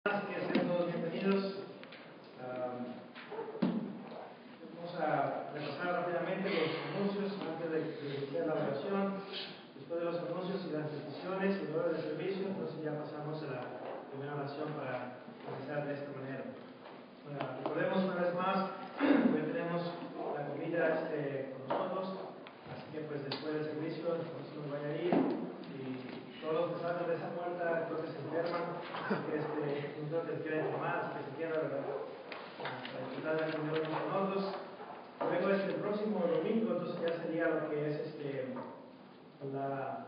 Así que sean todos bienvenidos. Vamos a repasar rápidamente los anuncios antes de iniciar la oración. Después de los anuncios y las peticiones y luego del servicio, entonces ya pasamos a la primera oración para empezar de esta manera. Recordemos una vez más, hoy tenemos la comida con nosotros, así que pues después del servicio no se nos vaya a ir. Todos los que salen de esa puerta creo que se enferman, así que no creo que se quieran enfermar, así que se quieran, ¿verdad? Para disfrutar de comer unos con otros. Luego el próximo domingo, entonces ya sería lo que es la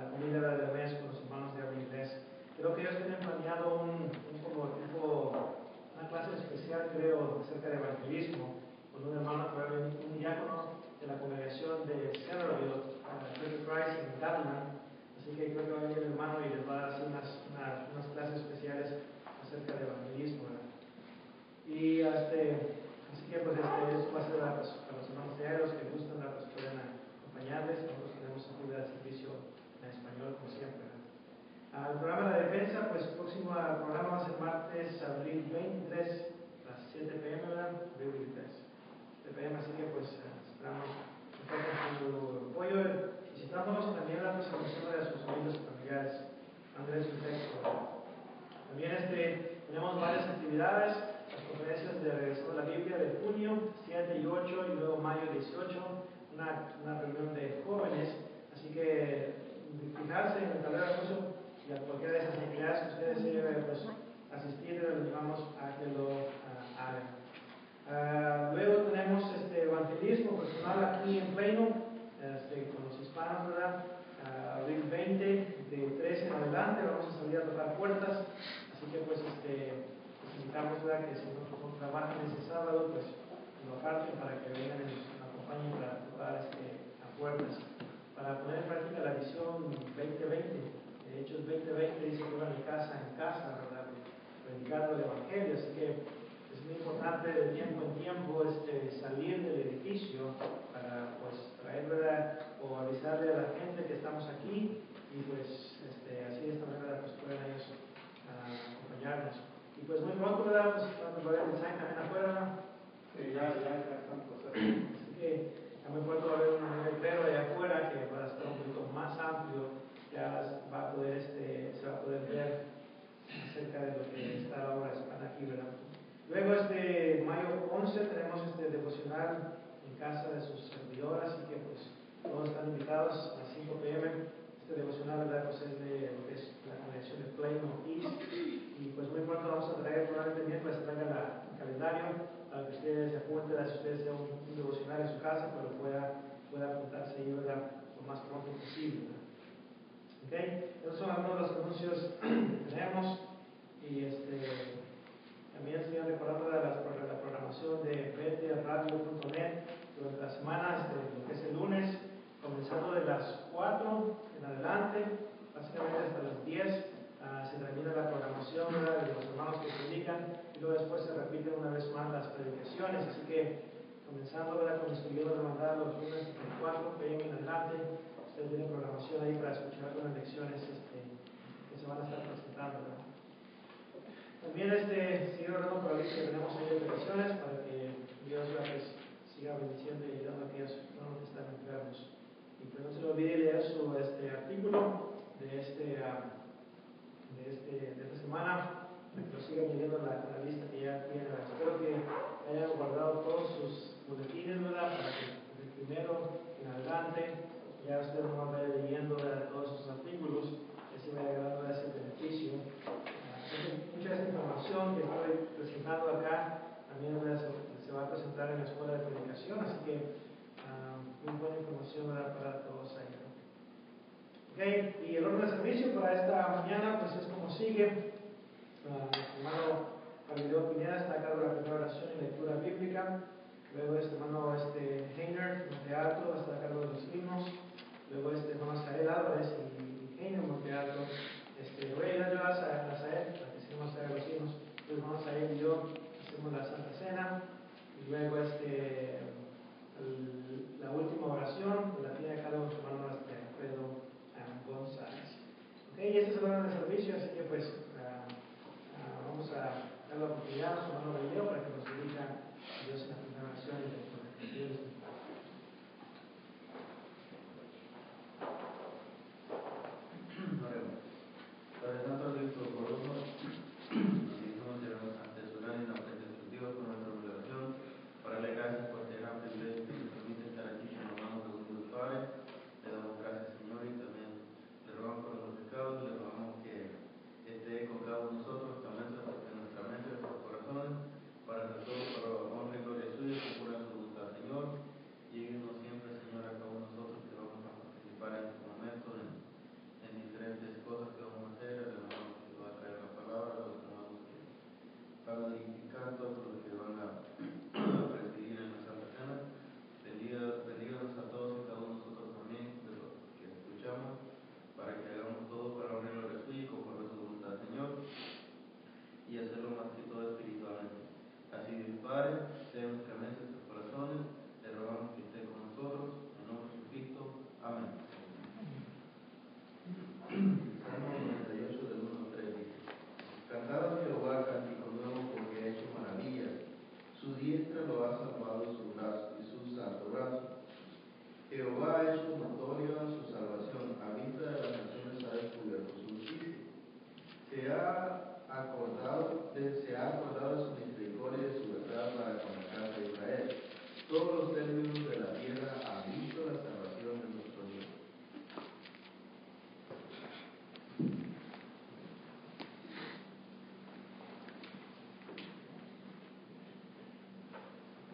comida del mes con los hermanos de habla inglés. Creo que ellos tienen planeado una clase especial, creo, acerca de evangelismo, con un hermano que va a venir, un diácono de la congregación de Centerville, Church of Christ en Gatman. Así que creo que va a venir el hermano y les va a dar unas clases especiales acerca de evangelismo, ¿verdad? Y así que pues eso va a ser para los hermanos diarios que gustan, pues pueden acompañarles. Nosotros tenemos actividad de servicio en español como siempre, ¿verdad? El programa de la defensa, pues el próximo programa va a ser martes, abril 23, a las 7 p.m., ¿verdad? Abril 23, 7 p.m., así que pues esperamos que tengan su apoyo. Visitamos también la presentación de sus amigos y familiares. Andrés, un texto. También tenemos varias actividades, las conferencias de Regresando a la Biblia de junio 7 y 8 y luego mayo 18, una reunión de jóvenes, así que fijarse en el tablero de anuncio y a cualquiera de esas actividades que ustedes deseen pues, asistir, les animamos a que lo hagan. Luego tenemos evangelismo personal aquí en Plano, con los hispanos, ¿verdad? Abril 20, de 13 en adelante, vamos a salir a tocar puertas, así que pues les invitamos, ¿verdad? Que si no trabajan ese sábado, pues lo aparten para que vengan y nos acompañen para tocar a puertas, para poner en práctica la visión 2020. De hecho, el 2020 dice que va de casa en casa, ¿verdad? Predicando el evangelio, así que es muy importante de tiempo en tiempo salir del edificio para pues traer, ¿verdad? O avisarle a la gente que estamos aquí y pues así de esta manera pues pueden ellos acompañarnos. Y pues muy pronto, ¿verdad? Pues vamos a ver el design también afuera, ¿no? Ya están cosas. Así que muy pronto va a haber un letrero allá afuera que va a estar un poquito más amplio, ya se va a poder ver acerca de lo que está ahora aquí, ¿verdad? Luego mayo 11 tenemos devocional en casa de sus servidoras, así que pues todos están invitados a las 5 p.m. Devocional, ¿verdad? Pues es de lo que es la congregación de Plano East, y pues muy pronto vamos a traer probablemente miércoles traiga el calendario para que ustedes se apunten, si ustedes sean un devocional en su casa, pero pueda apuntarse ahí, ¿verdad? Lo más pronto posible, ¿verdad? ¿Ok? Esos son algunos de los anuncios que tenemos, y también estoy recordando la programación de betradio.net durante la semana, lo que es el lunes, comenzando de las 4 en adelante, básicamente hasta las 10, se termina la programación, ¿verdad? De los hermanos que predican, y luego después se repiten una vez más las predicaciones, así que comenzando, ¿verdad? Con el libro de mandar los lunes de 4 p.m. en adelante, ustedes tienen programación ahí para escuchar algunas lecciones que se van a estar presentando, ¿verdad? También sigue orando por la lista que tenemos ahí de peticiones para que Dios siga bendiciendo y ayudando a aquellos hermanos que están enfermos. Y pues no se le olvide leer su artículo de esta semana, para que lo sigan leyendo la lista que ya tienen. Espero que hayan guardado todos sus boletines, ¿verdad? Para que desde el primero en adelante ya usted no vaya leyendo, ¿verdad? Todos sus artículos, que se vaya ganando ese beneficio. Mucha de esta información que estoy presentando acá también se va a presentar en la escuela de predicación, así que muy buena información para todos ahí. Okay. Y el orden de servicio para esta mañana pues es como sigue. Nuestro hermano Galileo Pineda está a cargo de la primera oración y lectura bíblica. Luego hermano Heiner Montealto está a cargo de los himnos. Luego hermano Sael Álvarez y Heiner Montealto. Voy a ayudar yo a Sael para que sigamos a los himnos. Entonces hermano Sael y yo hacemos la Santa Cena. Y luego la última oración la tiene a cargo nuestro hermano Alfredo González. Ok, y este es el orden de servicio, así que pues vamos dar la oportunidad a su hermano Galileo para que nos dirija Dios en la primera oración y lectura. Padre Santo, Cristo, por uno, nos dirigimos ante su gran y la presencia de Dios con nuestra obligación, para darle gracias por este gran privilegio que nos permite estar aquí con los hermanos de Dios Padre. Le damos gracias, Señor, y también le rogamos por los pecados, le rogamos que esté con cada uno de nosotros, también en nuestra mente, en nuestros corazones, para que todo por honra y gloria suya, que cura su voluntad, Señor, y ayúdenos siempre, Señor, a cada uno de nosotros que vamos a participar en este momento, en diferentes cosas que vamos a hacer, el hermano que va a traer la palabra, los hermanos que van a edificar, todos los que van a presidir en la Santa Cena. Bendiga a todos y cada uno de nosotros también, de los que escuchamos, para que hagamos todo para honrar la suya y conforme a su voluntad, Señor, y hacerlo más que todo espiritualmente. Así, Dios Padre, sea nuestra mente, nuestros corazones, le rogamos que esté con nosotros, en nombre de Jesucristo. Amén. Salmo 98 del 1 al 3 dice: Cantad a Jehová cántico nuevo, porque ha hecho maravillas. Su diestra lo ha salvado y su santo brazo. Jehová ha hecho notoria su salvación, a vista de las naciones ha descubierto su justicia. Se ha acordado de su misericordia y de su verdad para con la casa de Israel. Todos los términos de la tierra han visto la salvación de nuestro Dios.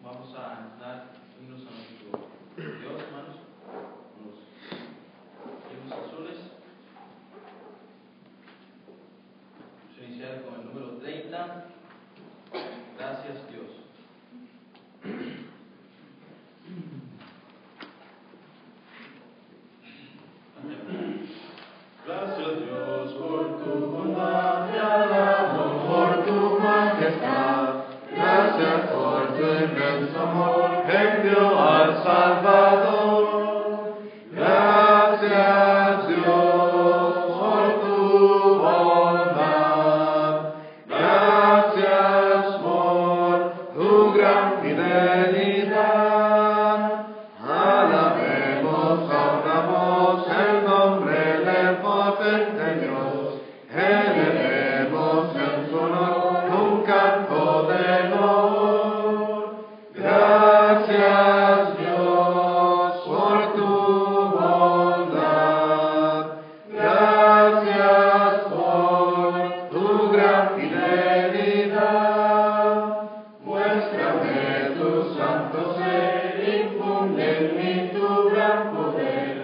Vamos a dar himnos a nuestro Dios, hermanos, los himnos azules. Vamos a iniciar con el número 30. Gracias, Dios. Gracias, Dios, por tu bondad, te alabo por tu majestad. Gracias por tu inmenso amor que envió al Salvador. Gracias, Dios, por tu bondad. Gracias por tu gran fidelidad. Alabemos a una voz el nombre del potente Dios. Elevemos en su honor un canto de honor. Gracias, Dios, por tu bondad. Gracias por tu gran fidelidad. Muéstrame tu santo ser, infunde en mí tu gran poder.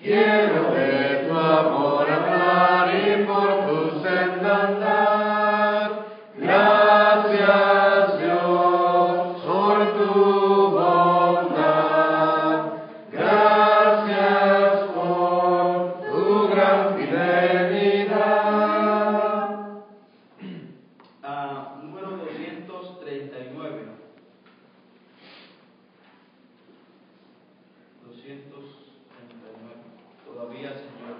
Quiero de tu amor hablar y por tu senda andar. Gracias, Dios, por tu bondad. Gracias por tu gran fidelidad. Número 239. 239. Todavía, Señor.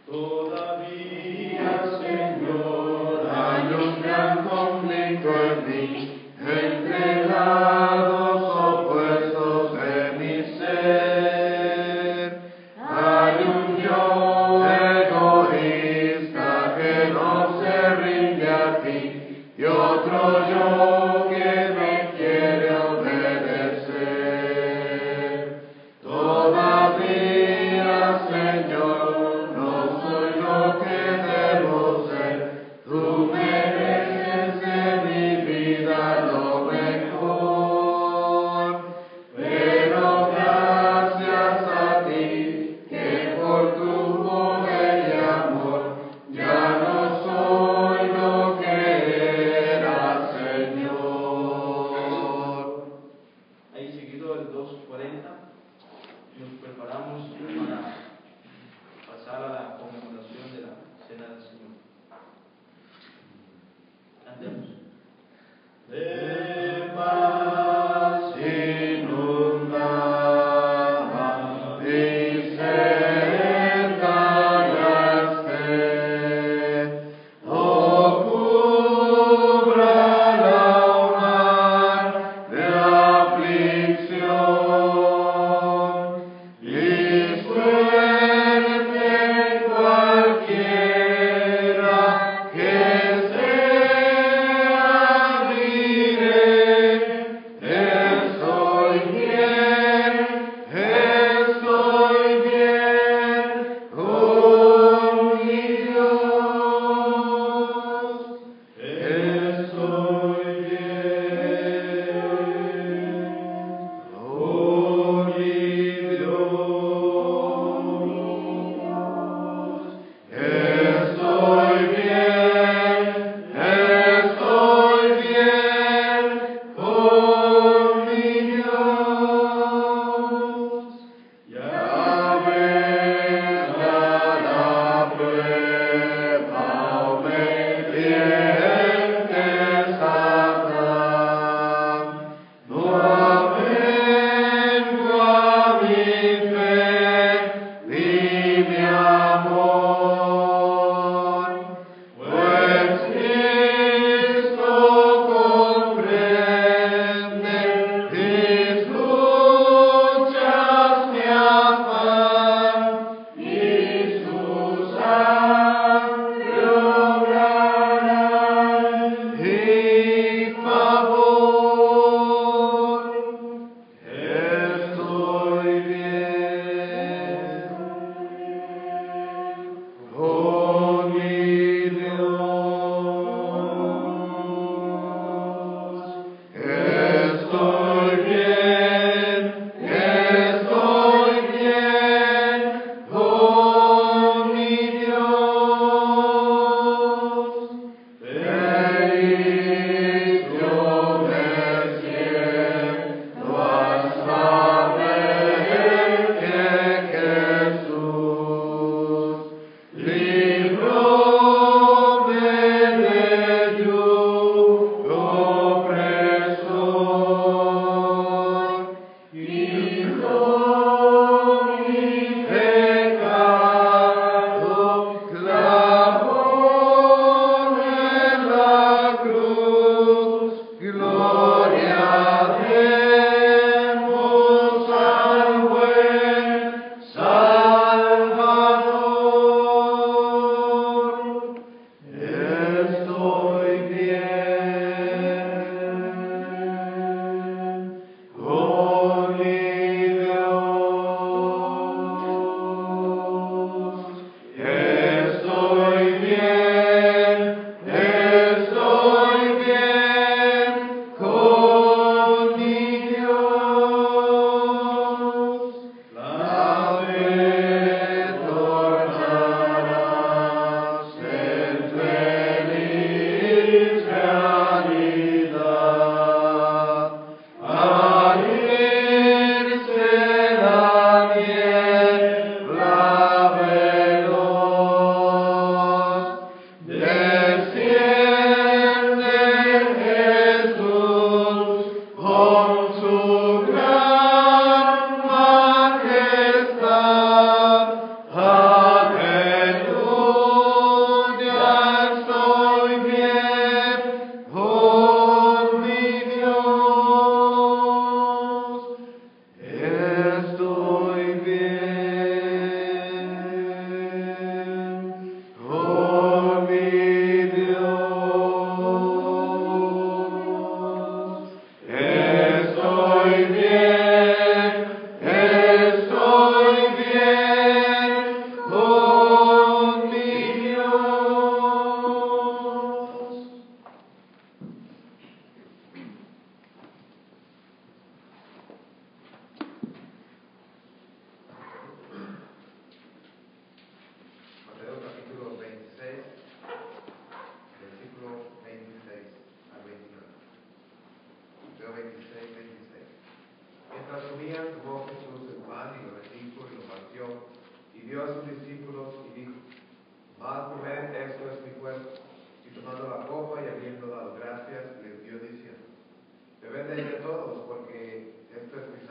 Todavía, Señor, hay un gran conflicto en mí, entre lados opuestos de mi ser. Hay un yo egoísta que no se rinde a ti, y otro yo que me quiere obedecer. Todavía, Señor, no soy lo que debo ser. Tú mereces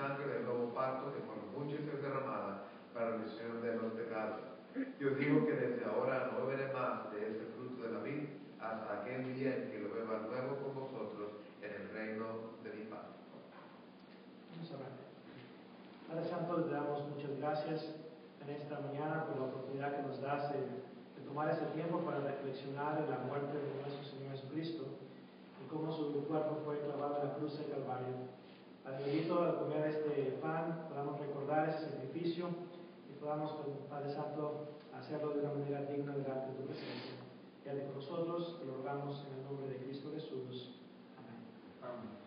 sangre del nuevo pacto que por muchos es derramada para la remisión de los pecados. Yo digo que desde ahora no beberé más de este fruto de la vid hasta aquel día en que lo beba nuevo con vosotros en el reino de mi Padre. Vamos a orar. Padre Santo, le damos muchas gracias en esta mañana por la oportunidad que nos das de tomar este tiempo para reflexionar en la muerte de nuestro Señor Jesucristo y cómo su cuerpo fue clavado en la cruz del Calvario. Padre bendito, al comer este pan podamos recordar ese sacrificio y podamos, Padre Santo, hacerlo de una manera digna delante de tu presencia. Quédate con nosotros, te lo rogamos en el nombre de Cristo Jesús. Amén. Amén.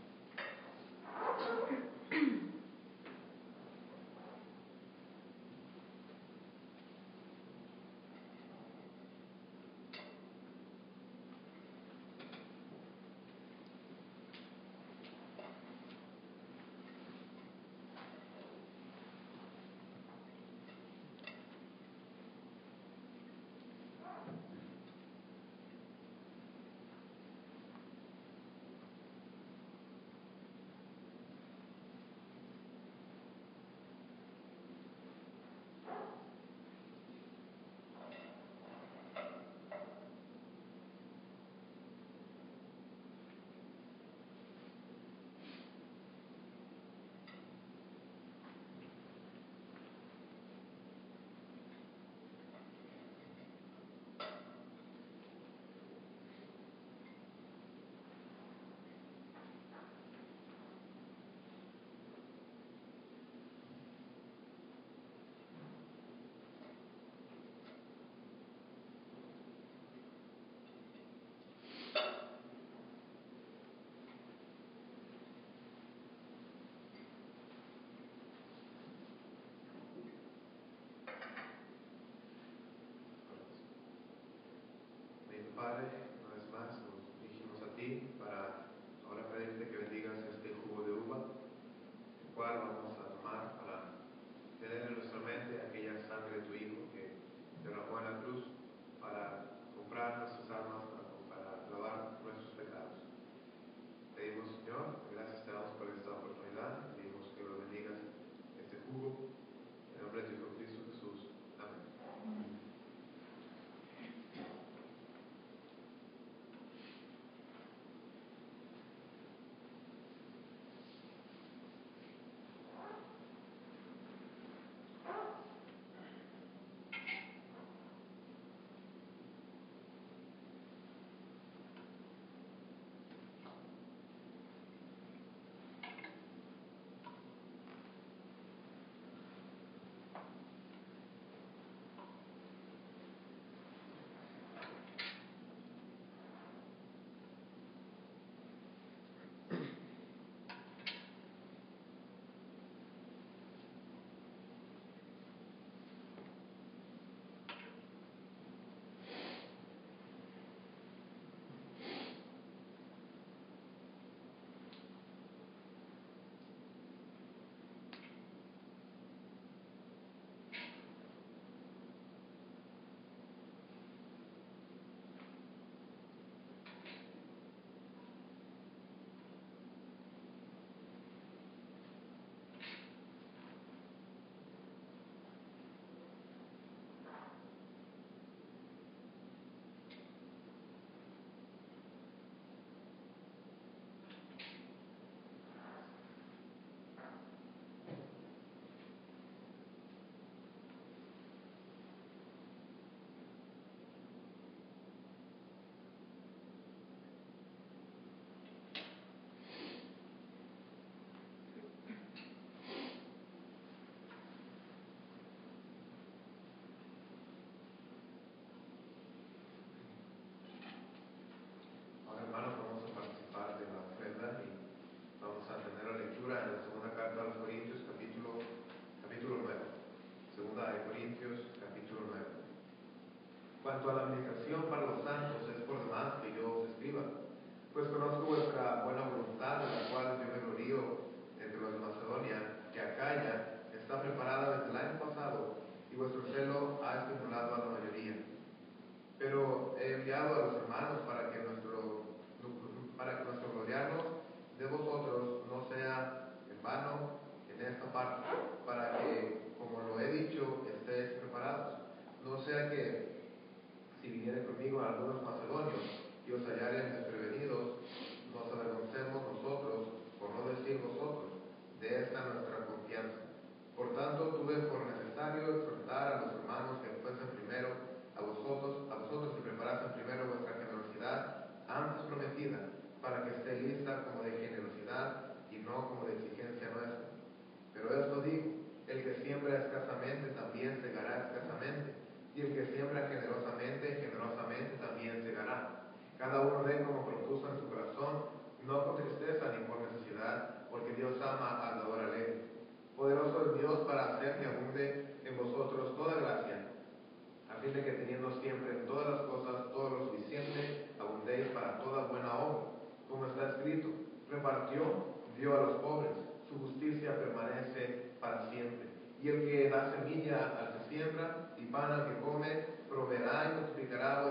Padre, una vez más nos dirigimos a ti para ahora pedirte que bendigas este jugo de uva, el cual vamos a tomar para tener en nuestra mente aquella sangre de tu Hijo que derramó en la cruz para comprar nuestras almas, para lavar nuestros pecados. Pedimos, Señor, gracias te damos por esta oportunidad, pedimos que lo bendigas este jugo, en el nombre de tu Hijo Cristo Jesús. Amén. Hermanos, vamos a participar de la ofrenda y vamos a tener la lectura en la segunda carta a los Corintios, capítulo 9. Segunda de Corintios, capítulo 9. Cuanto a la administración para los santos, es por demás que yo os escriba, pues conozco vuestra buena voluntad, de la cual yo me glorío entre los de Macedonia, que Acaya está preparada desde el año pasado, y vuestro celo ha estimulado a la mayoría. Pero he enviado a los hermanos para que nuestro gloriarnos de vosotros no sea en vano en viniere conmigo algunos macedonios y os hallaren desprevenidos, nos avergoncemos nosotros, por no decir vosotros, de esta nuestra confianza. Por tanto, tuve por necesario exhortar a los hermanos que fuesen primero a vosotros y preparasen primero vuestra generosidad antes prometida, para que esté lista como de generosidad y no como de exigencia nuestra. Pero esto digo, el que siembra escasamente también segará escasamente, y el que siembra generosamente, generosamente también segará. Cada uno dé como propuso en su corazón, no con tristeza ni por necesidad, porque Dios ama al dador alegre. Poderoso es Dios para hacer que abunde en vosotros toda gracia, a fin de que teniendo siempre en todas las cosas todo lo suficiente, abundéis para toda buena obra. Como está escrito, repartió, dio a los pobres, su justicia permanece para siempre. Y el que da semilla al que siembra y pan al que come, proveerá y multiplicará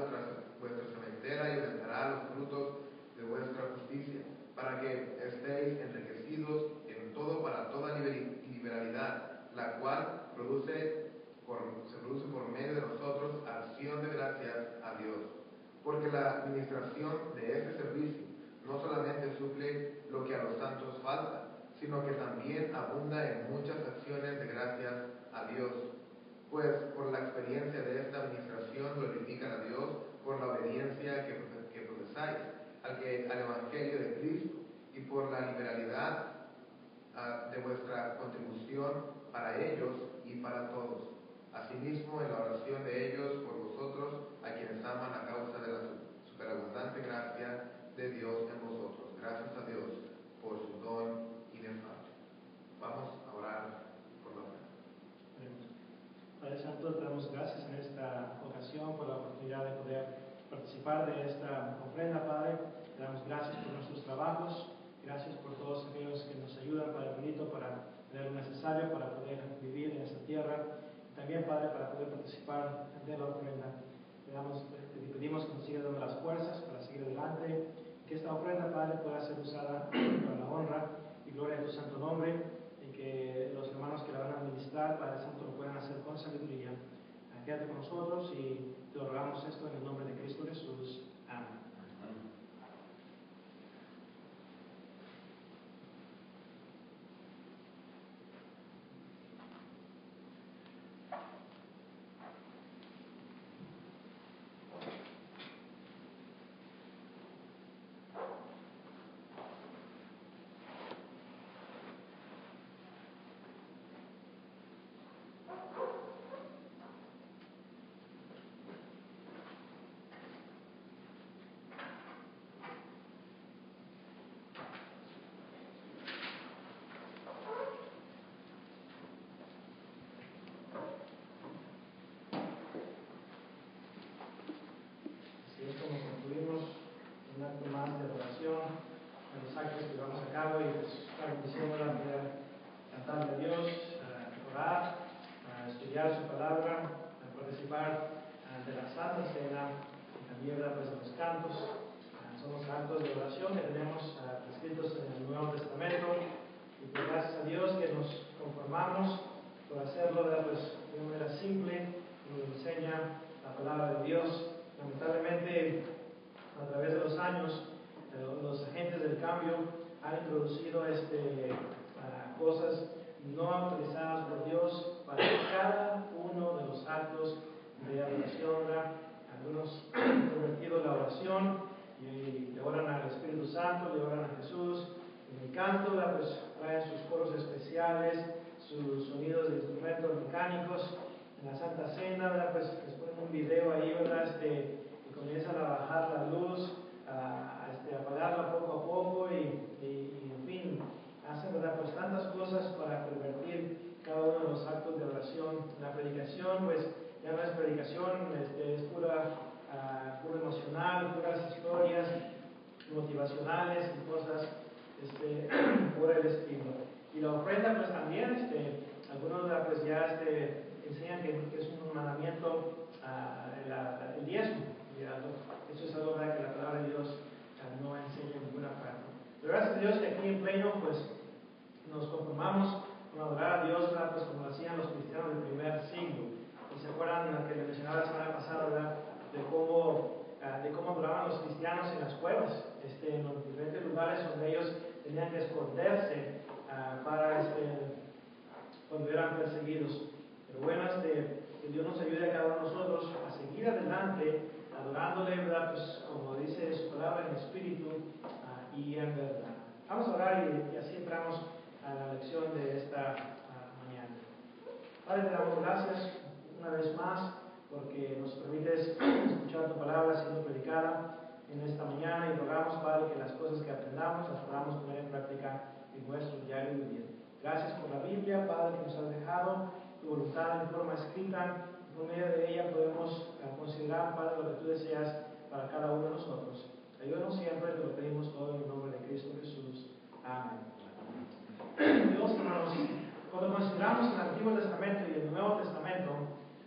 vuestra sementera y aumentará los frutos de vuestra justicia, para que estéis enriquecidos en todo para toda liberalidad, la cual se produce por medio de nosotros acción de gracias a Dios. Porque la administración de este servicio no solamente suple lo que a los santos falta, sino que también abunda en muchas acciones de gracias a Dios. Pues por la experiencia de esta administración glorifican a Dios por la obediencia que profesáis al Evangelio de Cristo, y por la liberalidad de vuestra contribución para ellos y para todos. Asimismo, en la oración de ellos por vosotros, a quienes aman a causa de la superabundante gracia de Dios en vosotros. Gracias a Dios por su don inefable. Vamos a orar por la fe. Padre Santo, te damos gracias en esta ocasión por la oportunidad de poder participar de esta ofrenda, Padre. Te damos gracias por nuestros trabajos, gracias por todos aquellos que nos ayudan, Padre bonito, para tener lo necesario para poder vivir en esta tierra. También, Padre, para poder participar de la ofrenda. Te pedimos que nos sigas dando las fuerzas para seguir adelante, que esta ofrenda, Padre, pueda ser usada para la honra y gloria de tu santo nombre, y que los hermanos que la van a administrar, Padre Santo, lo puedan hacer con sabiduría. Quédate con nosotros y te rogamos esto en el nombre de Cristo Jesús. Amén. Cosas no autorizadas por Dios para cada uno de los actos de adoración. Algunos han convertido la oración y le oran al Espíritu Santo, le oran a Jesús. En el canto, pues traen sus coros especiales, sus sonidos de instrumentos mecánicos. En la Santa Cena, pues les ponen un video ahí, ¿verdad? Y comienzan a bajar la luz, a apagarla poco a poco y en fin, hacen, ¿verdad? Pues tantas cosas para pervertir cada uno de los actos de oración. La predicación, pues ya no es predicación, es pura emocional, puras historias motivacionales y cosas por el estilo. Y la ofrenda, pues también, algunos pues ya enseñan que es un mandamiento, el diezmo. Eso es algo, ¿verdad?, que la palabra de Dios no enseña en ninguna parte. Pero gracias a Dios que aquí en Plano, pues nos conformamos con adorar a Dios, ¿verdad?, pues como lo hacían los cristianos del primer siglo. Y se acuerdan lo que les mencionaba la semana pasada, ¿verdad?, de cómo cuevas, en los diferentes lugares donde ellos tenían que esconderse cuando eran perseguidos. Pero bueno, que Dios nos ayude a cada uno de nosotros a seguir adelante, adorándole, ¿verdad? Pues como dice su palabra, en espíritu y en verdad. Vamos a orar y así entramos a la lección de esta mañana. Padre, te damos gracias una vez más porque nos permites escuchar tu palabra siendo predicada en esta mañana, y rogamos, Padre, que las cosas que aprendamos las podamos poner en práctica en nuestro diario vivir. Gracias por la Biblia, Padre, que nos has dejado tu voluntad en forma escrita. Por medio de ella podemos considerar, Padre, lo que tú deseas para cada uno de nosotros. Ayúdanos siempre, te lo pedimos todo en el nombre de Cristo Jesús. Amén. Dios, hermanos, cuando consideramos el Antiguo Testamento y el Nuevo Testamento,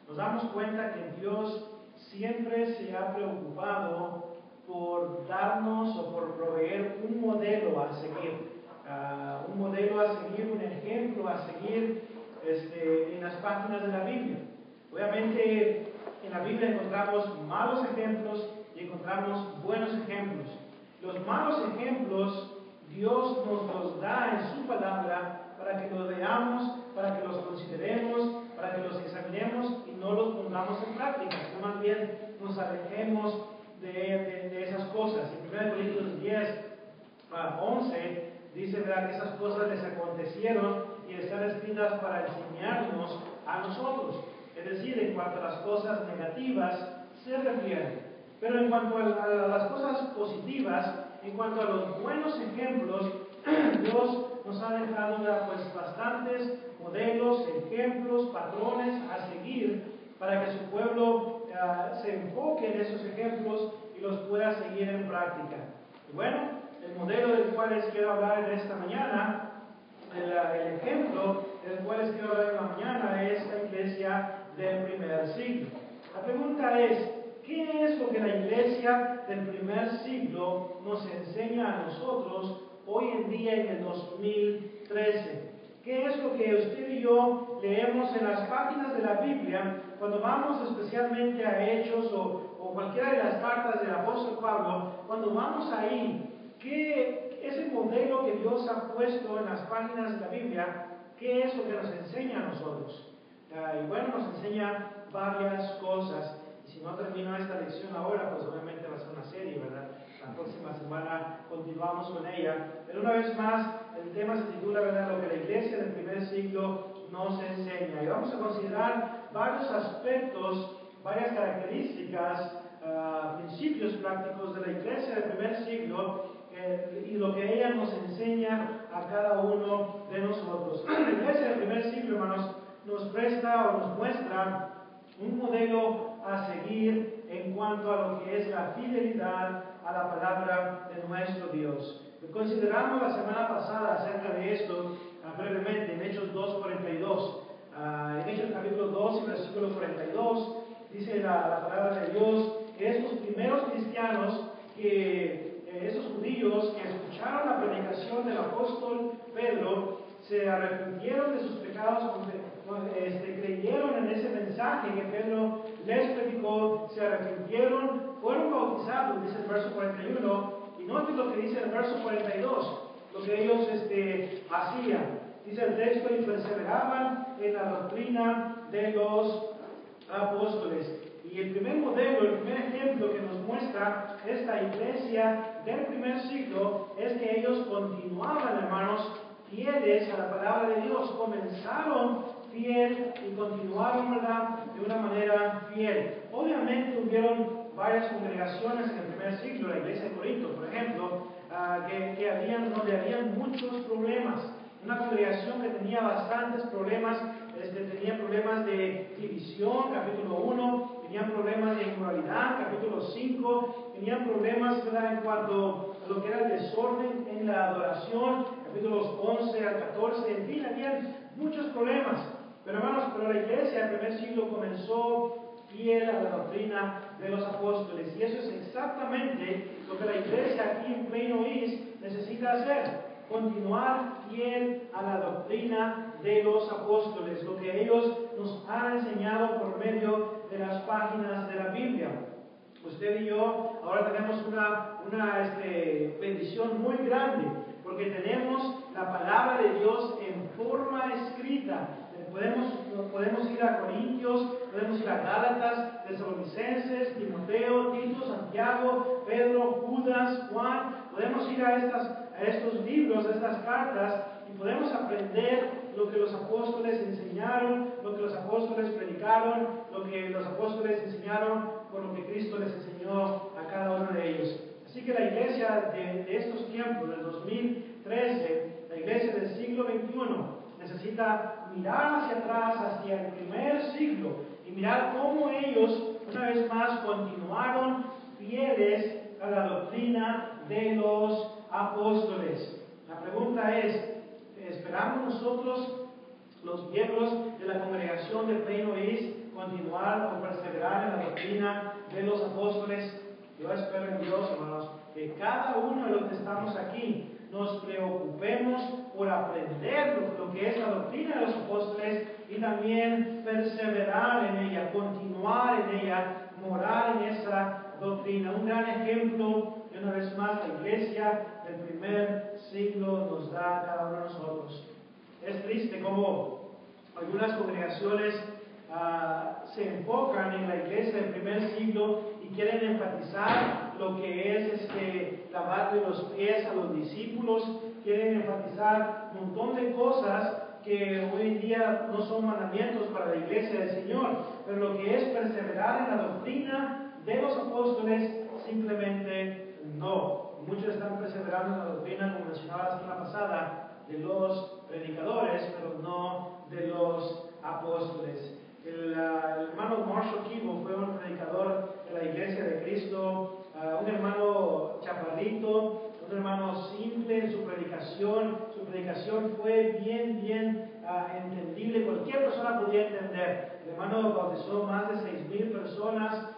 nos damos cuenta que Dios siempre se ha preocupado por darnos o por proveer un modelo a seguir. Un ejemplo a seguir en las páginas de la Biblia. Obviamente en la Biblia encontramos malos ejemplos y encontramos buenos ejemplos. Los malos ejemplos Dios nos los da en su palabra para que los veamos, para que los consideremos, para que los examinemos y no los pongamos en práctica, sino más bien nos alejemos de esas cosas. En 1 Corintios 10:11 dice, ¿verdad?, que esas cosas les acontecieron y están escritas para enseñarnos a nosotros. Es decir, en cuanto a las cosas negativas se refiere. Pero en cuanto a las cosas positivas, en cuanto a los buenos ejemplos, Dios nos ha dejado pues bastantes modelos, ejemplos, patrones a seguir para que su pueblo se enfoque en esos ejemplos y los pueda seguir en práctica. Y bueno, el modelo del cual les quiero hablar en esta mañana, el ejemplo del cual les quiero hablar en la mañana es la iglesia del primer siglo. La pregunta es, ¿qué es lo que la iglesia del primer siglo nos enseña a nosotros hoy en día en el 2013? ¿Qué es lo que usted y yo leemos en las páginas de la Biblia cuando vamos especialmente a Hechos o cualquiera de las cartas del apóstol Pablo? Cuando vamos ahí, ¿qué es el modelo que Dios ha puesto en las páginas de la Biblia? ¿Qué es lo que nos enseña a nosotros? Y bueno, nos enseña varias cosas. Y si no termino esta lección ahora, pues obviamente va a ser una serie, ¿verdad? La próxima semana continuamos con ella. Pero una vez más, el tema se titula, ¿verdad?, lo que la iglesia del primer siglo nos enseña. Y vamos a considerar varios aspectos, varias características, principios prácticos de la iglesia del primer siglo y lo que ella nos enseña a cada uno de nosotros. La iglesia del primer siglo, hermanos, nos presta o nos muestra un modelo a seguir en cuanto a lo que es la fidelidad a la palabra de nuestro Dios. Consideramos la semana pasada acerca de esto brevemente en Hechos 2:42. En Hechos capítulo 2 y versículo 42 dice la palabra de Dios que estos primeros cristianos, esos judíos que escucharon la predicación del apóstol Pedro, se arrepintieron de sus pecados, creyeron en ese mensaje que Pedro les predicó, se arrepintieron, fueron bautizados, dice el verso 41, y noten lo que dice el verso 42, lo que ellos hacían. Dice el texto, y perseveraban en la doctrina de los apóstoles. Y el primer modelo, el primer ejemplo que nos muestra esta iglesia del primer siglo es que ellos continuaban, hermanos, fieles a la palabra de Dios. Comenzaron fiel y continuaron, ¿verdad?, de una manera fiel. Obviamente hubieron varias congregaciones en el primer siglo, la iglesia de Corinto, por ejemplo, donde habían muchos problemas. Una congregación que tenía bastantes problemas, tenía problemas de división, capítulo 1, tenían problemas de inmoralidad, capítulo 5, tenían problemas, ¿verdad?, en cuanto a lo que era el desorden en la adoración, capítulos 11 al 14, en fin, habían muchos problemas. Pero hermanos, la iglesia del primer siglo comenzó fiel a la doctrina de los apóstoles, y eso es exactamente lo que la iglesia aquí en Plano East necesita hacer. Continuar fiel a la doctrina de los apóstoles, lo que ellos nos han enseñado por medio de las páginas de la Biblia. Usted y yo ahora tenemos una bendición muy grande, porque tenemos la palabra de Dios en forma escrita. Podemos ir a Corintios, podemos ir a Gálatas, Tesalonicenses, Timoteo, Tito, Santiago, Pedro, Judas, Juan. Podemos ir a estos libros, a estas cartas, y podemos aprender lo que los apóstoles enseñaron, lo que los apóstoles predicaron, lo que los apóstoles enseñaron por lo que Cristo les enseñó a cada uno de ellos. Así que la iglesia de estos tiempos, del 2013, la iglesia del siglo XXI, necesita mirar hacia atrás, hacia el primer siglo, y mirar cómo ellos, una vez más, continuaron fieles a la doctrina de los apóstoles. La pregunta es, ¿esperamos nosotros, los miembros de la congregación de Plano East, continuar o perseverar en la doctrina de los apóstoles? Yo espero en Dios, hermanos, que cada uno de los que estamos aquí nos preocupemos por aprender lo que es la doctrina de los apóstoles y también perseverar en ella, continuar en ella, morar en esa doctrina. Un gran ejemplo, y una vez más, la iglesia del primer siglo nos da a cada uno de nosotros. Es triste como algunas congregaciones se enfocan en la iglesia del primer siglo y quieren enfatizar lo que es lavarle los pies a los discípulos, quieren enfatizar un montón de cosas que hoy en día no son mandamientos para la iglesia del Señor, pero lo que es perseverar en la doctrina de los apóstoles, simplemente no. Muchos están perseverando en la doctrina, como mencionaba la semana pasada, de los predicadores, pero no de los apóstoles. El hermano Marshall Kibo fue un predicador de la Iglesia de Cristo, un hermano chaparrito, un hermano simple en su predicación. Su predicación fue bien entendible, cualquier persona podía entender. El hermano bautizó más de 6,000 personas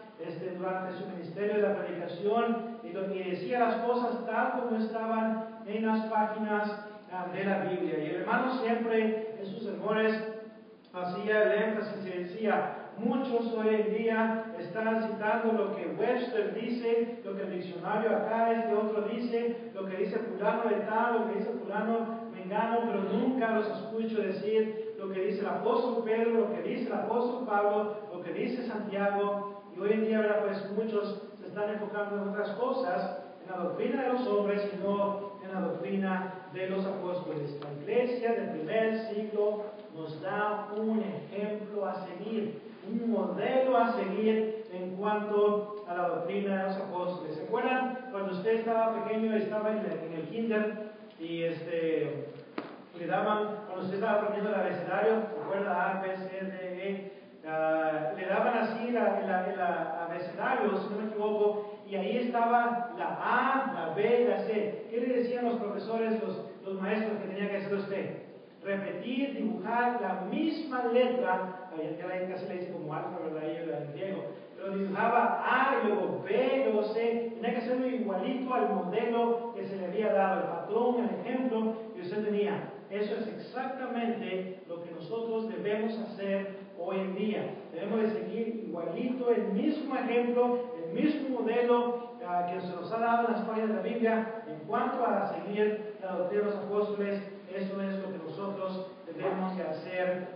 durante su ministerio de la predicación, y decía las cosas tal como estaban en las páginas de la Biblia. Y el hermano siempre en sus sermones hacía el énfasis y decía: muchos hoy en día están citando lo que Webster dice, lo que el diccionario acá otro dice, lo que dice fulano de tal, lo que dice fulano mengano, pero nunca los escucho decir lo que dice el apóstol Pedro, lo que dice el apóstol Pablo, lo que dice Santiago. Y hoy en día, ¿verdad?, pues muchos se están enfocando en otras cosas, en la doctrina de los hombres y no en la doctrina de los apóstoles. La iglesia del primer siglo nos da un ejemplo a seguir, un modelo a seguir en cuanto a la doctrina de los apóstoles. ¿Se acuerdan cuando usted estaba pequeño y estaba en el kinder y le daban, cuando usted estaba aprendiendo el abecedario, ¿se acuerda? A, B, C, D, E, le daban así el abecedario, si no me equivoco, y ahí estaba la A, la B y la C. ¿Qué le decían los profesores, los maestros que tenía que hacer usted? Repetir, dibujar la misma letra, ya casi le dice como alfa, ¿verdad? En griego, pero dibujaba A y luego B y luego C. Tenía que hacerlo igualito al modelo que se le había dado, el patrón, el ejemplo que usted tenía. Eso es exactamente lo que nosotros debemos hacer hoy en día. Debemos de seguir igualito el mismo ejemplo, el mismo modelo que se nos ha dado en las páginas de la Biblia en cuanto a seguir la doctrina de los apóstoles. Eso es lo que nosotros debemos de hacer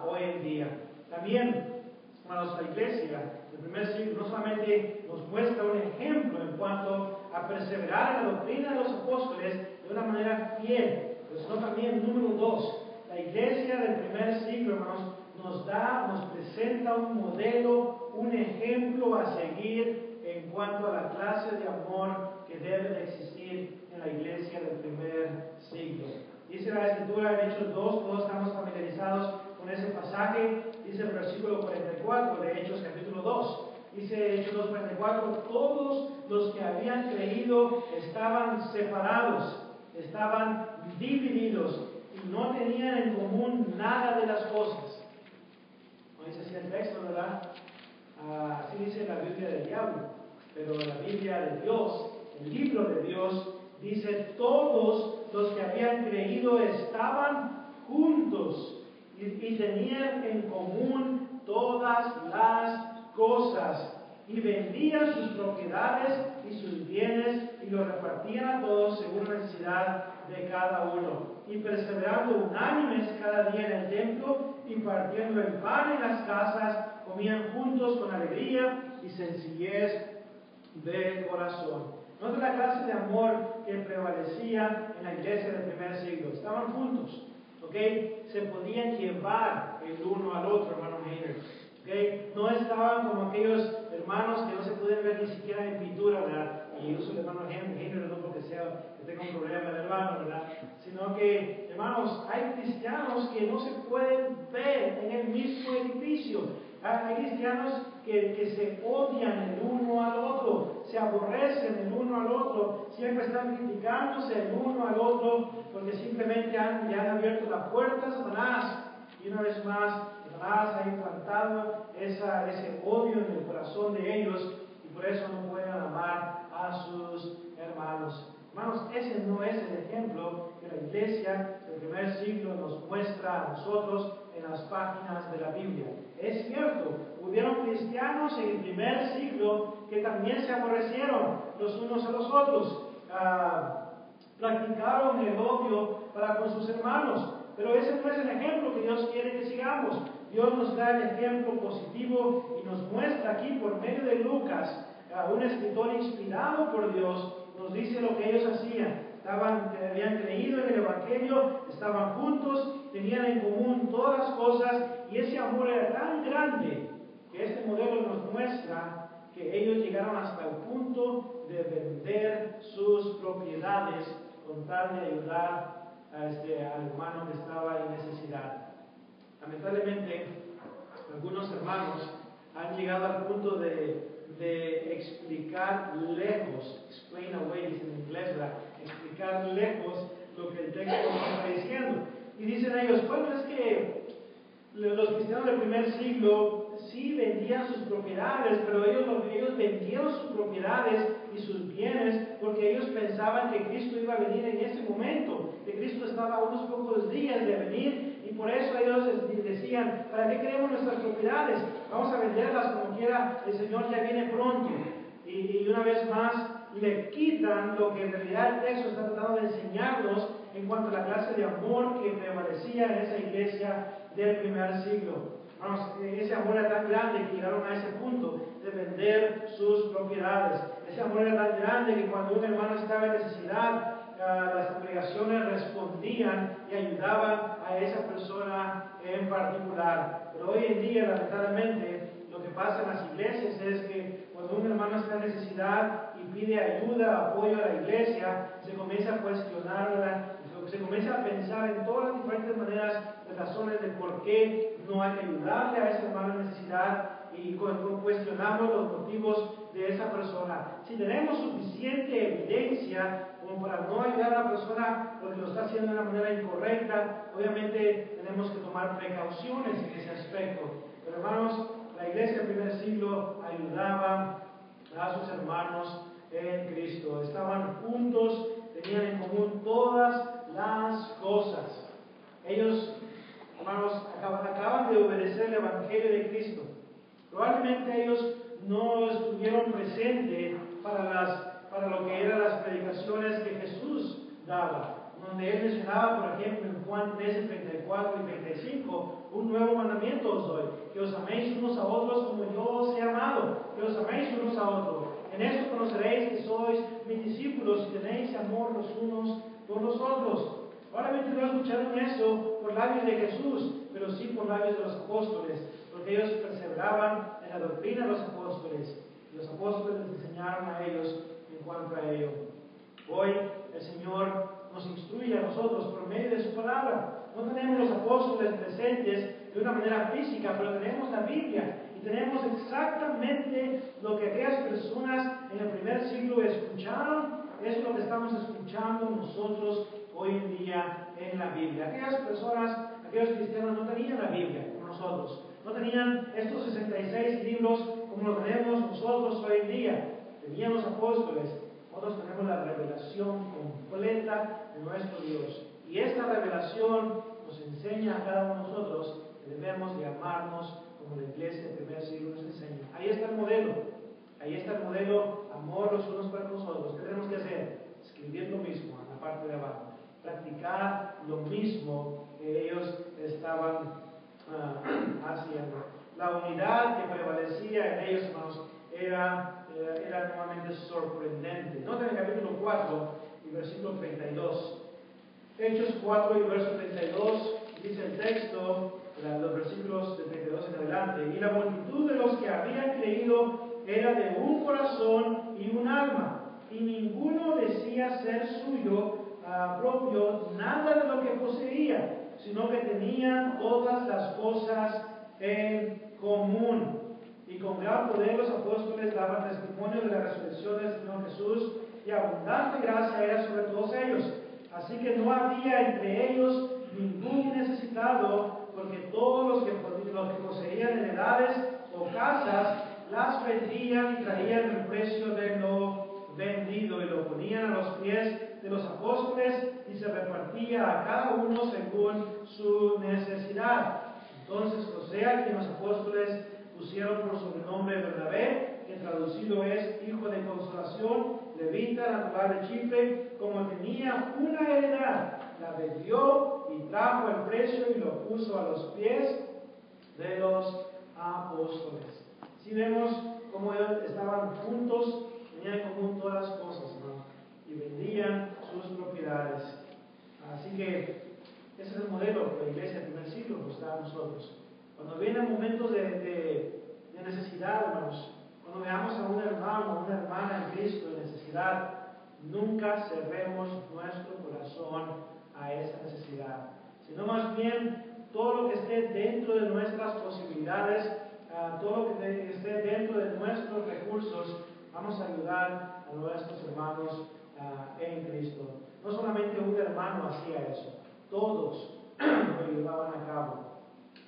hoy en día. También, hermanos, la iglesia del primer siglo no solamente nos muestra un ejemplo en cuanto a perseverar en la doctrina de los apóstoles de una manera fiel, pero sino también, número 2, la iglesia del primer siglo, hermanos, nos presenta un modelo, un ejemplo a seguir en cuanto a la clase de amor que debe de existir en la iglesia del primer siglo. Dice la Escritura en Hechos 2, todos estamos familiarizados con ese pasaje, dice el versículo 44 de Hechos capítulo 2. Dice Hechos 2:44, todos los que habían creído estaban separados, estaban divididos y no tenían en común nada de las cosas. No dice así el texto, ¿verdad? Así dice la Biblia del diablo, pero la Biblia de Dios, el libro de Dios, dice todos los que habían creído estaban juntos y tenían en común todas las cosas. y vendían sus propiedades y sus bienes y los repartían a todos según la necesidad de cada uno. Y perseverando unánimes cada día en el templo y partiendo el pan en las casas, comían juntos con alegría y sencillez de corazón. Nota la clase de amor que prevalecía en la iglesia del primer siglo. Estaban juntos, ¿ok? Se podían llevar el uno al otro, hermano Heiner, ¿ok? No estaban como aquellos hermanos que no se pueden ver ni siquiera en pintura, ¿verdad? Y uso el hermano Heiner no porque que tenga un problema el hermano, ¿verdad? Sino que, hermanos, hay cristianos que no se pueden ver en el mismo edificio. Hay cristianos que se odian el uno al otro, se aborrecen el uno al otro, siempre están criticándose el uno al otro, porque simplemente le han abierto la puerta a Satanás. Y una vez más, Satanás ha implantado ese odio en el corazón de ellos, y por eso no pueden amar a sus hermanos. Hermanos, ese no es el ejemplo que la iglesia del primer siglo nos muestra a nosotros en las páginas de la Biblia. Es cierto, hubieron cristianos en el primer siglo que también se aborrecieron los unos a los otros, practicaron el odio para con sus hermanos, pero ese no es el ejemplo que Dios quiere que sigamos. Dios nos da el ejemplo positivo y nos muestra aquí por medio de Lucas, un escritor inspirado por Dios, nos dice lo que ellos hacían. Habían creído en el Evangelio, estaban juntos, tenían en común todas las cosas, y ese amor era tan grande que este modelo nos muestra que ellos llegaron hasta el punto de vender sus propiedades con tal de ayudar al hermano que estaba en necesidad. Lamentablemente, algunos hermanos han llegado al punto de explicar lejos, explain away, dice en inglés, ¿verdad? Explicar lejos lo que el texto está diciendo. Y dicen ellos, bueno, es que los cristianos del primer siglo sí vendían sus propiedades, pero ellos vendieron sus propiedades y sus bienes porque ellos pensaban que Cristo iba a venir en ese momento, que Cristo estaba a unos pocos días de venir, y por eso ellos decían, ¿para qué queremos nuestras propiedades? Vamos a venderlas como quiera, el Señor ya viene pronto. Y una vez más le quitan lo que en realidad el texto está tratando de enseñarnos en cuanto a la clase de amor que prevalecía en esa iglesia del primer siglo. Vamos, ese amor era tan grande que llegaron a ese punto de vender sus propiedades. Ese amor era tan grande que cuando un hermano estaba en necesidad, las congregaciones respondían y ayudaban a esa persona en particular. Pero hoy en día, lamentablemente, lo que pasa en las iglesias es que cuando un hermano está en necesidad y pide ayuda, apoyo a la iglesia, se comienza a cuestionarla, se comienza a pensar en todas las diferentes maneras, de razones de por qué no hay que ayudarle a ese hermano en necesidad, y cuestionamos los motivos de esa persona. Si tenemos suficiente evidencia como para no ayudar a la persona porque lo está haciendo de una manera incorrecta, obviamente tenemos que tomar precauciones en ese aspecto. Pero hermanos, la iglesia del primer siglo ayudaba a sus hermanos en Cristo. Estaban juntos, tenían en común todas las cosas. Ellos, hermanos, acaban de obedecer el Evangelio de Cristo. Probablemente ellos no estuvieron presentes para lo que eran las predicaciones que Jesús daba, donde Él mencionaba, por ejemplo, en Juan 13, 34 y 35, un nuevo mandamiento os doy, que os améis unos a otros como yo os he amado, que os améis unos a otros. En esto conoceréis que sois mis discípulos, y tenéis amor los unos por los otros. Probablemente no escucharon eso por labios de Jesús, pero sí por labios de los apóstoles, porque ellos perseveraban en la doctrina de los apóstoles, y los apóstoles les enseñaron a ellos en cuanto a ello. Hoy el Señor nos instruye a nosotros por medio de su palabra. No tenemos los apóstoles presentes de una manera física, pero tenemos la Biblia y tenemos exactamente lo que aquellas personas en el primer siglo escucharon. Eso es lo que estamos escuchando nosotros hoy en día en la Biblia. Aquellas personas, aquellos cristianos no tenían la Biblia como nosotros, no tenían estos 66 libros como lo tenemos nosotros hoy en día. Tenían los apóstoles. Nosotros tenemos la revelación completa de nuestro Dios. Y esta revelación nos enseña a cada uno de nosotros que debemos de amarnos como la iglesia del primer siglo nos enseña. Ahí está el modelo. Ahí está el modelo, amor los unos para los otros. ¿Qué tenemos que hacer? Escribir lo mismo en la parte de abajo. Practicar lo mismo que ellos estaban haciendo. La unidad que prevalecía en ellos, hermanos, era nuevamente sorprendente. Noten el capítulo 4 y versículo 32. Hechos 4 y verso 32, dice el texto, los versículos de 32 en adelante: y la multitud de los que habían creído era de un corazón y un alma, y ninguno decía ser suyo propio nada de lo que poseía, sino que tenían todas las cosas en común. Y con gran poder los apóstoles daban testimonio de la resurrección del Señor Jesús, y abundante gracia era sobre todos ellos. Así que no había entre ellos ningún necesitado, porque todos los que poseían heredades o casas las vendían y traían el precio de lo vendido y lo ponían a los pies de los apóstoles, y se repartía a cada uno según su necesidad. Entonces José, a quien los apóstoles pusieron por sobrenombre Bernabé, que traducido es hijo de consolación, levita, natural de Chipre, como tenía una heredad, la vendió y trajo el precio y lo puso a los pies de los apóstoles. Si vemos cómo ellos estaban juntos, tenían en común todas las cosas, ¿no? Y vendían sus propiedades. Así que ese es el modelo que la iglesia del primer siglo nos da a nosotros. Cuando vienen momentos de necesidad, hermanos, cuando veamos a un hermano o una hermana en Cristo en necesidad, nunca cerremos nuestro corazón a esa necesidad, sino más bien todo lo que esté dentro de nuestras posibilidades, todo lo que esté dentro de nuestros recursos, vamos a ayudar a nuestros hermanos en Cristo. No solamente un hermano hacía eso, todos lo llevaban a cabo,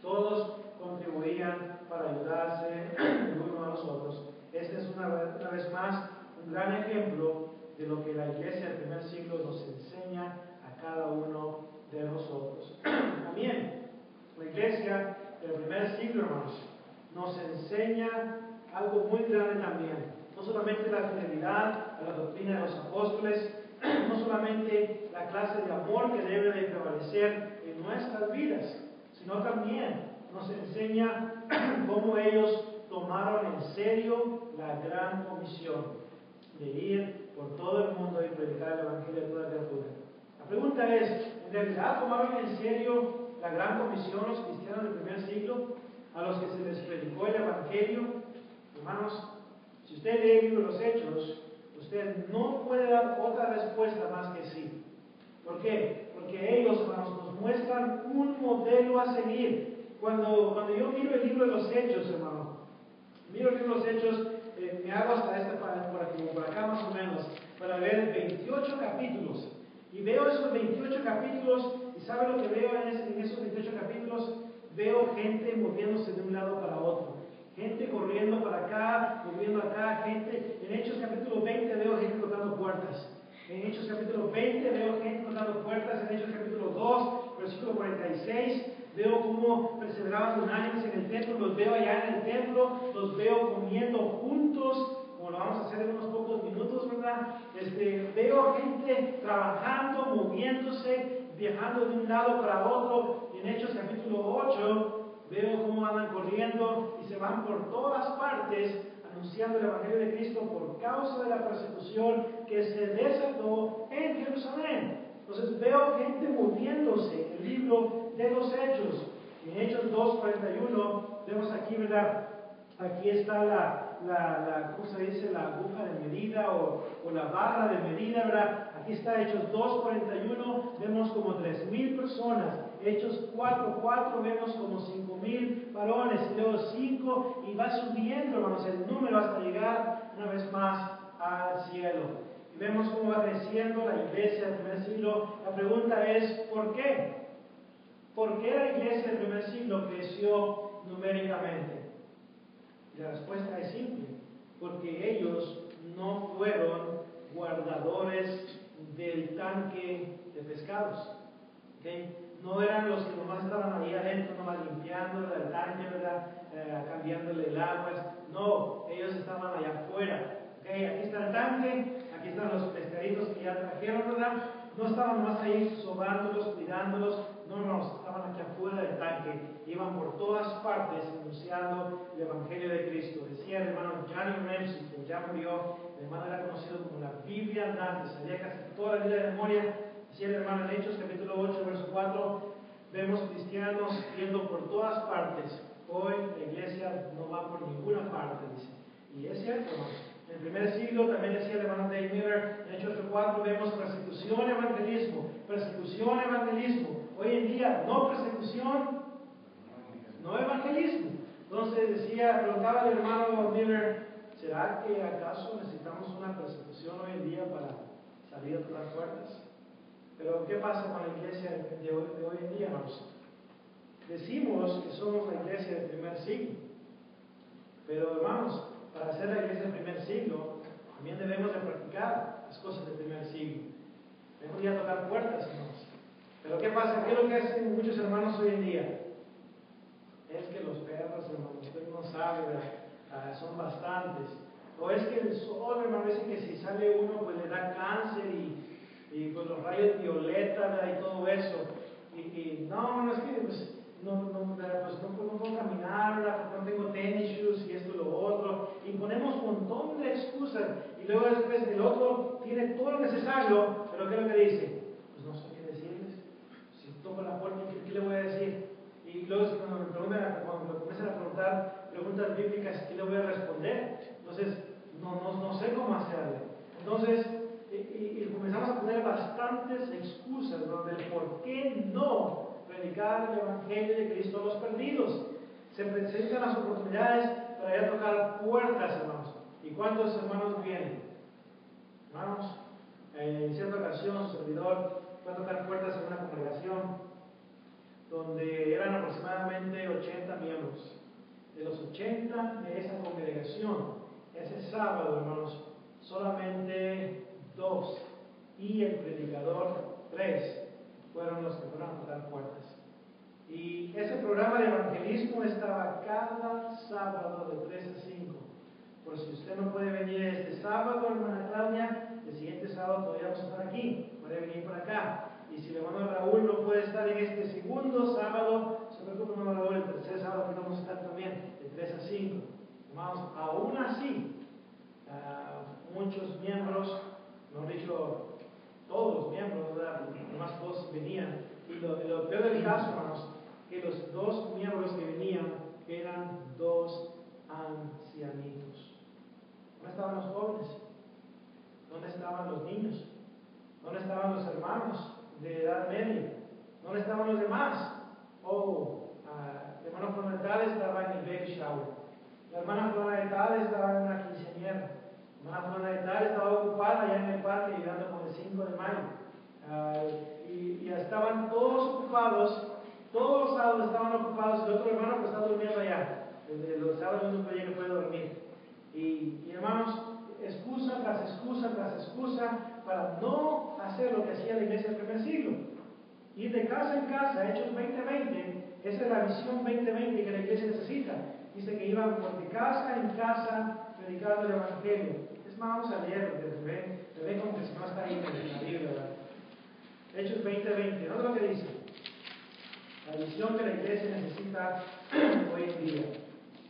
todos contribuían para ayudarse el uno a los otros. Este es una vez más un gran ejemplo de lo que la iglesia del primer siglo nos enseña a cada uno de nosotros. También la iglesia del primer siglo, hermanos, nos enseña algo muy grande también. No solamente la fidelidad a la doctrina de los apóstoles, no solamente la clase de amor que debe de prevalecer en nuestras vidas, sino también nos enseña cómo ellos tomaron en serio la gran comisión de ir por todo el mundo y predicar el evangelio a toda criatura. La pregunta es, ¿en realidad tomaron en serio la gran comisión los cristianos del primer siglo, a los que se les predicó el evangelio? Hermanos, si usted lee el libro de los Hechos, usted no puede dar otra respuesta más que sí. ¿Por qué? Porque ellos, hermanos, nos muestran un modelo a seguir. Cuando yo miro el libro de los Hechos, hermano, miro el libro de los Hechos, me hago hasta por acá más o menos, para ver 28 capítulos. Y veo esos 28 capítulos, y ¿sabe lo que veo en esos 28 capítulos? Veo gente moviéndose de un lado para otro. Gente corriendo para acá, moviendo acá, gente. En Hechos capítulo 20 veo gente tocando puertas. En Hechos capítulo 20 veo gente tocando puertas. En Hechos capítulo 2, versículo 46, veo cómo perseveraban unánimes en el templo. Los veo allá en el templo, los veo comiendo juntos, como lo vamos a hacer en unos pocos minutos, ¿verdad? Veo gente trabajando, moviéndose, viajando de un lado para otro. Y en Hechos capítulo 8 veo cómo andan corriendo y se van por todas partes anunciando el Evangelio de Cristo por causa de la persecución que se desató en Jerusalén. Entonces veo gente moviéndose en el libro de los Hechos. En Hechos 2:41 vemos aquí, ¿verdad? Aquí está ¿cómo se dice? La aguja de medida o la barra de medida, ¿verdad? Aquí está Hechos 2:41, vemos como 3,000 personas. Hechos 4:4 vemos como 5,000 varones. Y luego 5, y va subiendo, hermanos, el número hasta llegar una vez más al cielo. Y vemos cómo va creciendo la iglesia del primer siglo. La pregunta es, ¿por qué? ¿Por qué la iglesia del primer siglo creció numéricamente? Y la respuesta es simple, porque ellos no fueron guardadores del tanque de pescados. ¿Okay? No eran los que nomás estaban ahí adentro, nomás limpiando el tanque, ¿verdad? Cambiándole el agua. No, ellos estaban allá afuera. Okay, aquí está el tanque, aquí están los pescaditos que ya trajeron, ¿verdad? No estaban más ahí sobándolos, cuidándolos, no, estaban aquí afuera del tanque, iban por todas partes anunciando el Evangelio de Cristo. Decía el hermano Johnny Ramsey, que ya murió, el hermano era conocido como la Biblia andante, sabía casi toda la Biblia de memoria. Decía el hermano en Hechos capítulo 8, verso 4, vemos cristianos yendo por todas partes. Hoy la iglesia no va por ninguna parte, dice. Y es cierto, hermanos. En el primer siglo también decía el hermano Dave Miller, en Hechos 8:4 vemos persecución, evangelismo, persecución, evangelismo. Hoy en día, no persecución, no evangelismo. Entonces preguntaba el hermano Miller, ¿será que acaso necesitamos una persecución hoy en día para salir a tocar puertas? Pero ¿qué pasa con la iglesia de hoy en día, hermanos? Decimos que somos la iglesia del primer siglo, pero hermanos, para ser la iglesia del primer siglo, también debemos de practicar las cosas del primer siglo. Debemos ya tocar puertas, hermanos. Pero ¿qué pasa? ¿Qué es lo que hacen muchos hermanos hoy en día? Es que los perros, hermanos, usted no sabe, son bastantes. O es que el sol, hermano, dice que si sale uno, pues le da cáncer y pues los rayos violeta, ¿verdad? Y todo eso. Y no, es que pues no puedo caminar, ¿verdad? Porque no tengo tennis shoes y esto y lo otro. Y ponemos un montón de excusas. Y luego después el otro tiene todo lo necesario, pero ¿qué es lo que dice? Pues no sé qué decirles. Si toco la puerta, ¿qué le voy a decir? Y luego cuando me comienzan a preguntar preguntas bíblicas, ¿qué le voy a responder? Entonces, no sé cómo hacerle. Entonces, y comenzamos a poner bastantes excusas, ¿no? Del por qué no predicar el Evangelio de Cristo a los perdidos. Se presentan las oportunidades para ir a tocar puertas, hermanos. ¿Y cuántos hermanos vienen? Hermanos, en cierta ocasión, su servidor fue a tocar puertas en una congregación donde eran aproximadamente 80 miembros. De los 80 de esa congregación, ese sábado, hermanos, solamente 2 y el predicador 3 fueron los que fueron a tocar puertas. Y ese programa de evangelismo estaba cada sábado de 3 a 5. Por si usted no puede venir este sábado, hermana Claudia, el siguiente sábado todavía vamos a estar aquí, puede venir para acá. Y si el hermano Raúl no puede estar en este segundo sábado, se preocupe, hermano Raúl, el tercer sábado aquí vamos a estar también, de 3 a 5. Hermanos, aún así, muchos miembros, mejor dicho, todos los miembros, ¿verdad? Nomás 2 venían. Y lo peor del caso, hermanos, que los 2 miembros que venían eran 2 ancianitos. ¿Dónde estaban los jóvenes? ¿Dónde estaban los niños? ¿Dónde estaban los hermanos de edad media? ¿Dónde estaban los demás? El hermano Frontal estaba en el baby shower. La hermana Frontal estaba en una quinceañera. La hermana Frontal estaba ocupada allá en el parque ayudando con el 5 de mayo. Y estaban todos ocupados, todos los sábados estaban ocupados. El otro hermano pues está durmiendo allá. Los sábados no puede dormir. Y hermanos, excusa tras excusa tras excusa para no hacer lo que hacía la iglesia del primer siglo. Ir de casa en casa, Hechos 20:20, esa es la visión 2020 que la iglesia necesita. Dice que iban de casa en casa predicando el Evangelio. Es más, vamos a leerlo, se ve como que si no está ahí en la Biblia, ¿verdad? Hechos 20:20, ¿no es lo que dice? La visión que la iglesia necesita hoy en día.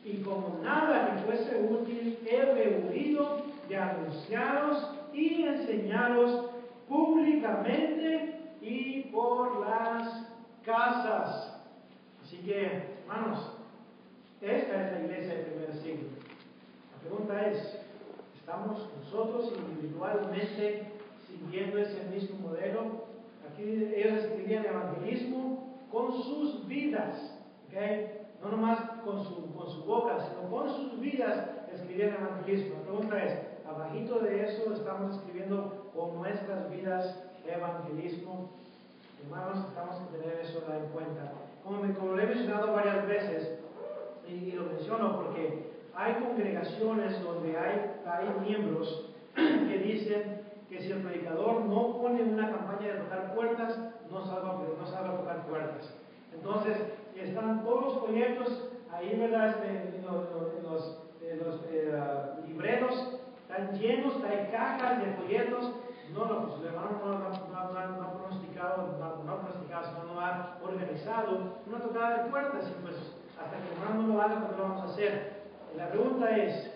Y como nada que fuese útil, he rehuido de anunciaros y enseñaros públicamente y por las casas. Así que, hermanos, esta es la iglesia del primer siglo. La pregunta es, ¿estamos nosotros individualmente siguiendo ese mismo modelo? Aquí ellos escribían evangelismo con sus vidas, ¿ok? No nomás con su boca, sino con sus vidas escribían evangelismo. La pregunta es, abajito de eso estamos escribiendo con nuestras vidas evangelismo. Hermanos, tenemos que tener eso en cuenta. Como lo he mencionado varias veces, y lo menciono porque hay congregaciones donde hay miembros que dicen que si el predicador no pone una campaña de tocar puertas, no salga a tocar puertas. Entonces, están todos los proyectos ahí, ¿verdad? En los cajas de folletos. No, pues el hermano no ha pronosticado, sino no ha organizado una tocada de puertas. Y pues hasta que el hermano no lo haga, pues no lo vamos a hacer. La pregunta es,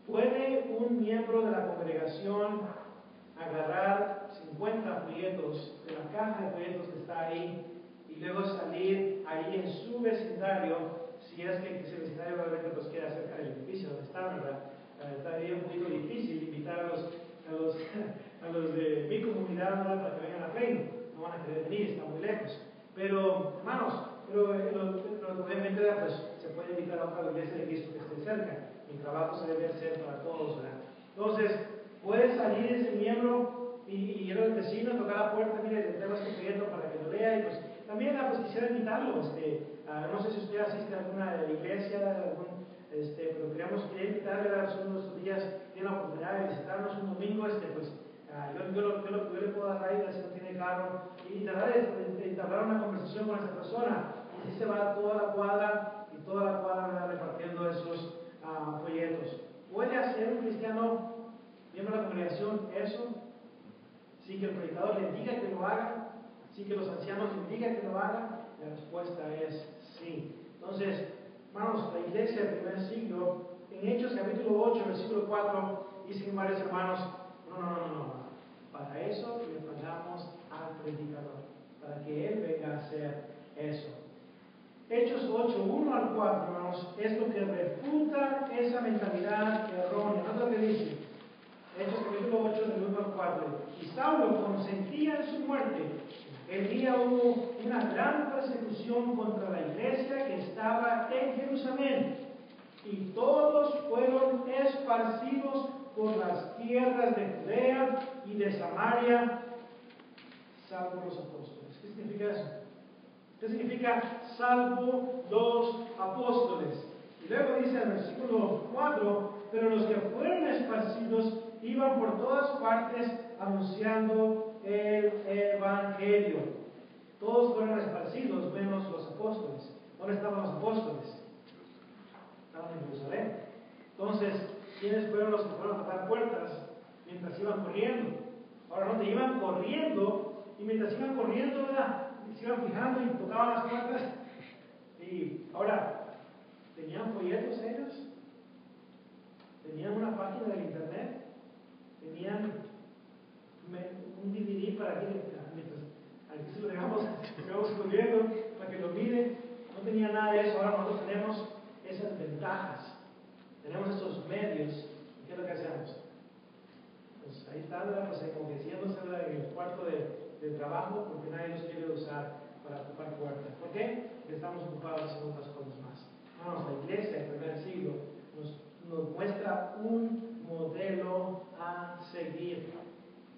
¿puede un miembro de la congregación agarrar 50 folletos de la caja de folletos que está ahí y luego salir ahí en su vecindario, si es que ese vecindario realmente pues queda cerca del edificio donde está, ¿verdad? Estaría un poquito difícil invitar a los de mi comunidad, ¿verdad?, para que vengan a Plano. No van a querer venir, está muy lejos. Pero, hermanos, obviamente pues, se puede invitar a otra iglesia de Cristo que esté cerca. Mi trabajo se debe hacer para todos, ¿verdad? Entonces, puede salir ese miembro y ir al vecino, tocar la puerta, mire, le tengo este proyecto para que lo vea. Y pues también pues, quisiera invitarlo. No sé si usted asiste a alguna iglesia, pero quería invitarle a unos días, tiene la oportunidad de visitarnos un domingo, pues yo le puedo dar raíz si no tiene carro y entablar una conversación con esa persona. Y así se va toda la cuadra y toda la cuadra va repartiendo esos folletos. ¿Puede hacer un cristiano miembro de la congregación eso? Sin que el predicador le diga que lo haga, sin que los ancianos le digan que lo hagan. La respuesta es sí. Entonces, hermanos, la iglesia del primer siglo, en Hechos capítulo 8, versículo 4, dicen varios hermanos, no. Para eso le pagamos al predicador, para que él venga a hacer eso. Hechos 8, 1 al 4, hermanos, es lo que refuta esa mentalidad errónea. ¿No es lo que dice? Hechos capítulo 8, del 1 al 4. Y Saulo consentía en su muerte. El día hubo una gran persecución contra la iglesia que estaba en Jerusalén. Y todos fueron esparcidos por las tierras de Judea y de Samaria, salvo los apóstoles. ¿Qué significa eso? ¿Qué significa salvo los apóstoles? Y luego dice el versículo 4, pero los que fueron esparcidos iban por todas partes anunciando el Evangelio. Todos fueron esparcidos, menos los apóstoles. ¿Dónde estaban los apóstoles? Estaban en Jerusalén. Entonces, ¿quiénes fueron los que fueron a tocar puertas mientras iban corriendo? Ahora, ¿dónde iban corriendo? Y mientras iban corriendo, ¿verdad?, se iban fijando y tocaban las puertas. Y ahora, ¿tenían folletos ellos? ¿Tenían una página del internet? ¿Tenían un DVD para que aquí se lo dejamos corriendo para que lo miren? No tenía nada de eso. Ahora nosotros tenemos esas ventajas, tenemos esos medios. ¿Y qué es lo que hacemos? Pues ahí está, pues encogiéndose en el cuarto de trabajo porque nadie los quiere usar para tocar puertas. ¿Por qué? Porque estamos ocupados en otras cosas más. Vamos, la iglesia del primer siglo nos muestra un modelo a seguir.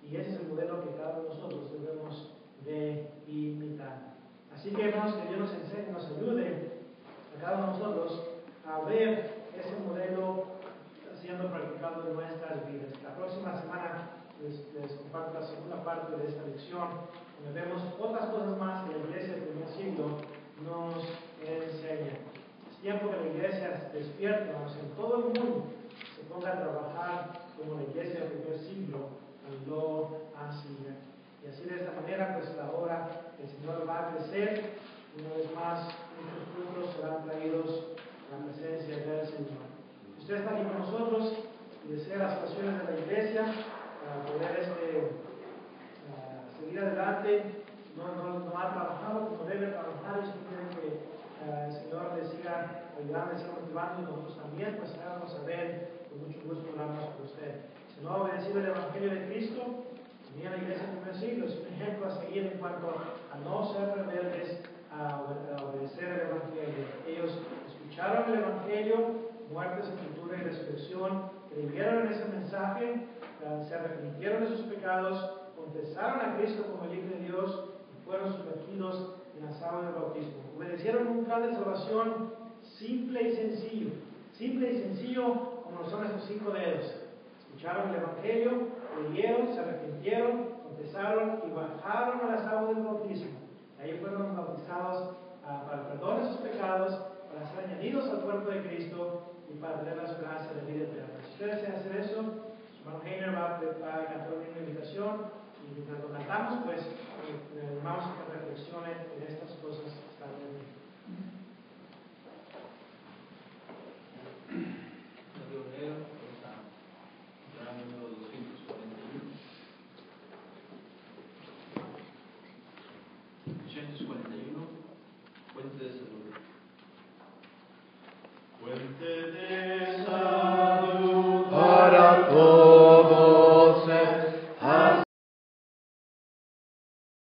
Y ese es el modelo que cada uno de nosotros debemos de imitar. Así que, hermanos, que Dios nos enseñe, nos ayude a cada uno de nosotros a ver ese modelo siendo practicado en nuestras vidas. La próxima semana les comparto la segunda parte de esta lección, donde vemos otras cosas más que la iglesia del primer siglo nos enseña. Es tiempo que la iglesia despierte, vamos, en todo el mundo se ponga a trabajar como la iglesia del primer siglo lo hacía. Y así de esta manera, pues la obra del Señor va a crecer. Una vez más, muchos frutos serán traídos a la presencia del Señor. Usted está aquí con nosotros y desea las oraciones de la iglesia para poder seguir adelante. No ha trabajado como debe trabajar y usted quiere que el Señor le siga ayudando, le siga motivando, y nosotros también, pues háganos saber, con mucho gusto oramos por usted. Si no ha obedecido el Evangelio de Cristo, también la iglesia del primer siglo es un ejemplo a seguir en cuanto a no ser rebeldes, a obedecer el Evangelio. Ellos escucharon el Evangelio, muerte, sepultura y resurrección, creyeron en ese mensaje, se arrepintieron de sus pecados, confesaron a Cristo como el Hijo de Dios y fueron sumergidos en las aguas del bautismo. Obedecieron un plan de salvación simple y sencillo como lo son esos 5 dedos. Escucharon el Evangelio, creyeron, se arrepintieron, confesaron y bajaron a las aguas del bautismo. Ahí fueron bautizados para el perdón de sus pecados, para ser añadidos al cuerpo de Cristo y para tener la esperanza de vida eterna. Si ustedes desean hacer eso, su hermano Heiner va a cantar una invitación y mientras lo cantamos, pues le animamos a que reflexione en estas cosas que están en él. Número 241. 241, Fuente de Salud. Fuente de